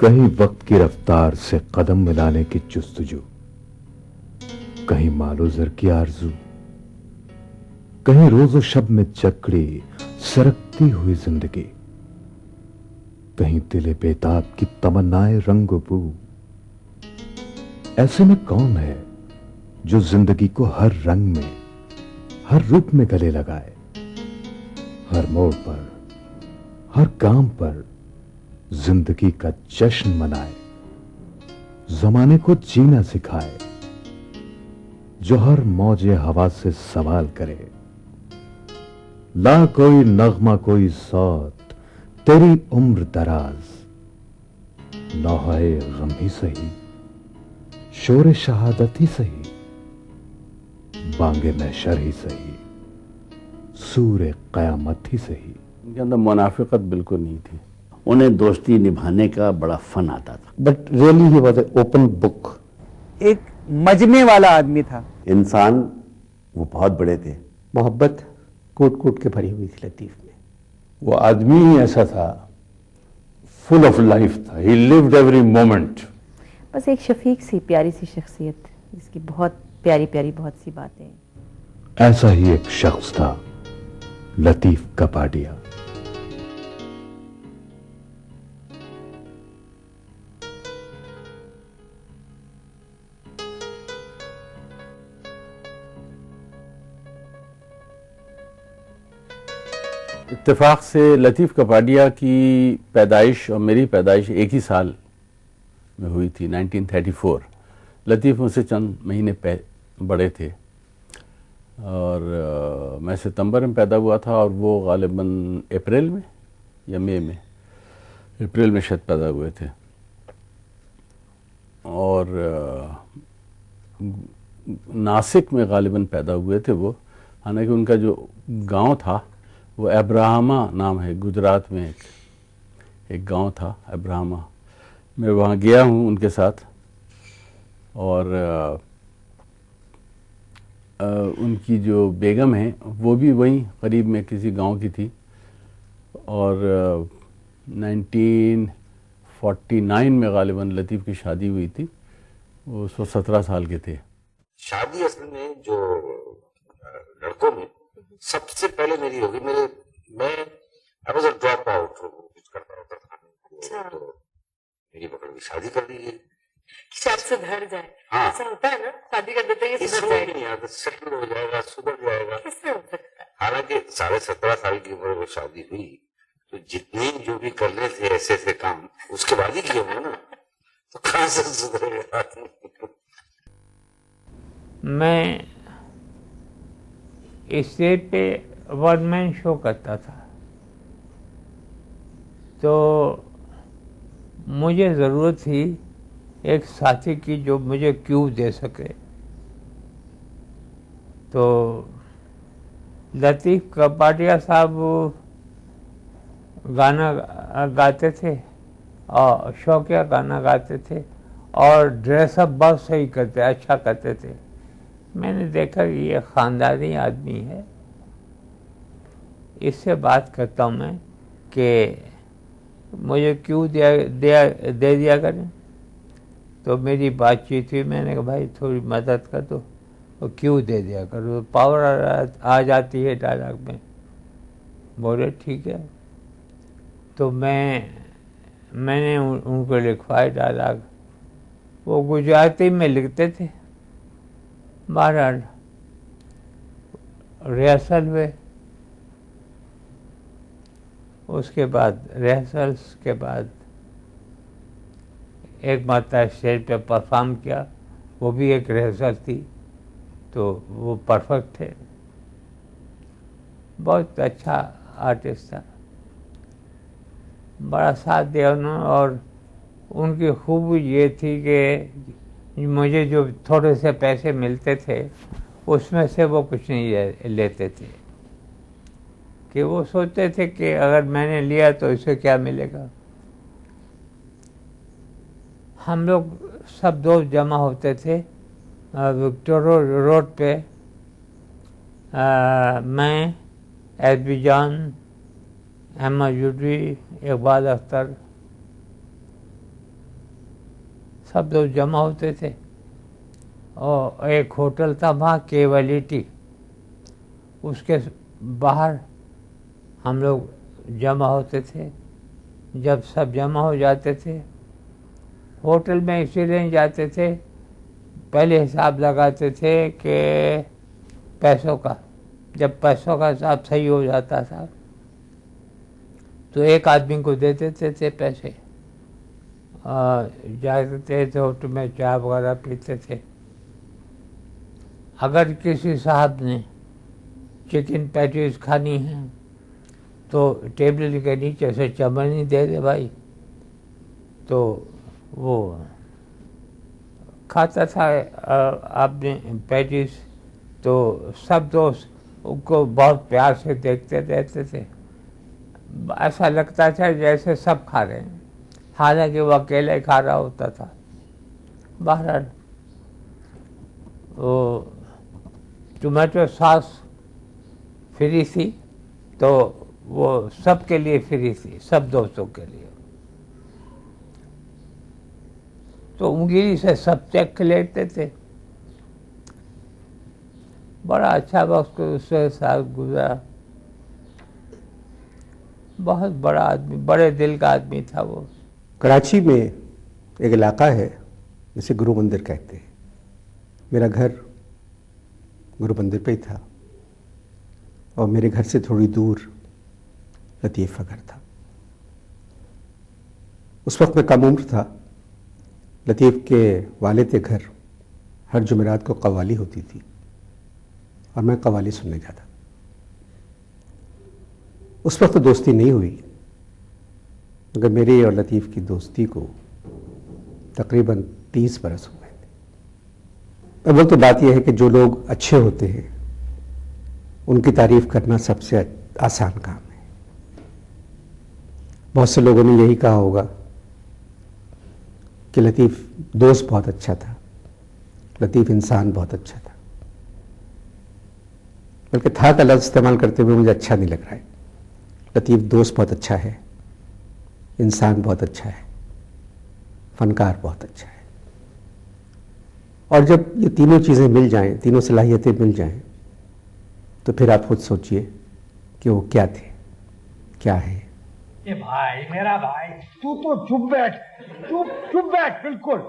कहीं वक्त की रफ्तार से कदम मिलाने की जुस्तजू, कहीं मालो जर की आरजू, कहीं रोजो शब में जकड़ी सरकती हुई जिंदगी, कहीं दिले बेताब की तमन्नाएं रंग बू। ऐसे में कौन है जो जिंदगी को हर रंग में, हर रूप में गले लगाए, हर मोड़ पर, हर काम पर जिंदगी का जश्न मनाए, जमाने को जीना सिखाए, जो हर मौजे हवा से सवाल करे। ला कोई नगमा कोई सौत, तेरी उम्र दराज, नौहाए गम ही सही, शोर शहादत ही सही, बांगे महशर ही सही, सूर कयामत ही सही। उनके अंदर मुनाफिकत बिल्कुल नहीं थी। उन्हें दोस्ती निभाने का बड़ा फन आता था। But really he was an open book. एक मजमे वाला आदमी था। इंसान वो बहुत बड़े थे। मोहब्बत कूट कूट के भरी हुई थी लतीफ में। वो आदमी ही ऐसा था, फुल ऑफ लाइफ था। ही लिव्ड एवरी मोमेंट। बस एक शफीक सी प्यारी सी शख्सियत, जिसकी बहुत प्यारी प्यारी बहुत सी बातें। ऐसा ही एक शख्स था लतीफ कपाडिया। इत्तेफाक से लतीफ़ कपाडिया की पैदाइश और मेरी पैदाइश एक ही साल में हुई थी, 1934। लतीफ़ मुझसे चंद महीने बड़े थे और मैं सितंबर में पैदा हुआ था और वो गालिबन अप्रैल में या मई में, अप्रैल में शायद पैदा हुए थे। और नासिक में गालिबन पैदा हुए थे वो। हालांकि उनका जो गांव था वो अब्राहमा नाम है, गुजरात में एक गांव था अब्राहमा। मैं वहाँ गया हूँ उनके साथ और उनकी जो बेगम है वो भी वहीं करीब में किसी गांव की थी। और 1949 में गालिबन लतीफ़ की शादी हुई थी। वो 17 साल के थे। शादी असल में जो लड़कों में सबसे पहले मेरी होगी। मैं I was a drop out, कुछ करता होता था। अच्छा। तो मेरी पकड़ की शादी कर दी गई। शायद सुधर जाए। हाँ। ऐसा होता है ना, शादी कर देते हैं, सुधर जाएगा। नहीं आता, सेटल हो जाएगा, सुधर जाएगा। किससे हो सकता है? हालांकि 17.5 साल की उम्र में शादी हुई तो जितने जो भी कर रहे थे ऐसे ऐसे काम उसके बाद ही किए होंगे ना, तो कहां से सुधरेगा। मैं स्टेज पे वन मैन शो करता था, तो मुझे ज़रूरत थी एक साथी की जो मुझे क्यू दे सके। तो लतीफ़ कपाडिया साहब गाना गाते थे और शौकिया गाना गाते थे और ड्रेसअप बहुत सही करते, अच्छा करते थे। मैंने देखा कि ये ख़ानदानी आदमी है, इससे बात करता हूँ मैं कि मुझे क्यों दे दिया करें। तो मेरी बातचीत हुई, मैंने कहा भाई थोड़ी मदद कर दो, तो क्यों दे दिया करो, तो पावर आ जाती है डायलॉग में। बोले ठीक है। तो मैंने उनको लिखवाए डायलॉग। वो गुजराती में लिखते थे। बहरहाल रिहर्सल हुए, उसके बाद रिहर्सल्स के बाद एक मात्रा स्टेज पे परफॉर्म किया। वो भी एक रिहर्सल थी, तो वो परफेक्ट थे। बहुत अच्छा आर्टिस्ट था, बड़ा साथ दिया उन्होंने। और उनकी खूबी ये थी कि मुझे जो थोड़े से पैसे मिलते थे उसमें से वो कुछ नहीं लेते थे, कि वो सोचते थे कि अगर मैंने लिया तो इसे क्या मिलेगा। हम लोग सब दोस्त जमा होते थे विक्टोरिया रोड पे। मैं, एसबी जान, अहमद यूडी, इकबाल अख्तर, सब लोग जमा होते थे और एक होटल था वहाँ केवलिटी, उसके बाहर हम लोग जमा होते थे। जब सब जमा हो जाते थे, होटल में इसीलिए जाते थे, पहले हिसाब लगाते थे कि पैसों का, जब पैसों का हिसाब सही हो जाता था तो एक आदमी को दे देते थे पैसे, जाते थे तो होटल में चाय वगैरह पीते थे। अगर किसी साहब ने चिकन पैटीज खानी है तो टेबल के नीचे से चमनी दे दे भाई, तो वो खाता था आपने पैटीज। तो सब दोस्त उनको बहुत प्यार से देखते रहते थे, ऐसा लगता था जैसे सब खा रहे हैं, हालांकि वो अकेले खा रहा होता था। बहरहाल वो टोमेटो सॉस फ्री थी, तो वो सबके लिए फ्री थी, सब दोस्तों के लिए। तो उंगली से सब चख लेते थे। बड़ा अच्छा वक्त उसके साथ गुजरा। बहुत बड़ा आदमी, बड़े दिल का आदमी था वो। कराची में एक इलाका है जिसे गुरु मंदिर कहते हैं। मेरा घर गुरु मंदिर पे ही था और मेरे घर से थोड़ी दूर लतीफ़ का घर था। उस वक्त मैं कम उम्र था। लतीफ़ के वालिद के घर हर जुमेरात को कव्वाली होती थी और मैं कव्वाली सुनने जाता। उस वक्त तो दोस्ती नहीं हुई, मगर मेरी और लतीफ़ की दोस्ती को तकरीबन 30 बरस हो गए थे। अव्वल तो बात यह है कि जो लोग अच्छे होते हैं उनकी तारीफ़ करना सबसे आसान काम है। बहुत से लोगों ने यही कहा होगा कि लतीफ़ दोस्त बहुत अच्छा था, लतीफ़ इंसान बहुत अच्छा था, बल्कि था का लफ्ज़ इस्तेमाल करते हुए मुझे अच्छा नहीं लग रहा है। लतीफ़ दोस्त बहुत अच्छा है, इंसान बहुत अच्छा है, फनकार बहुत अच्छा है। और जब ये तीनों चीज़ें मिल जाएं, तीनों सलाहियतें मिल जाएं, तो फिर आप खुद सोचिए कि वो क्या थे, क्या है। भाई, मेरा भाई, तू तो चुप बैठ, चुप बैठ बिल्कुल।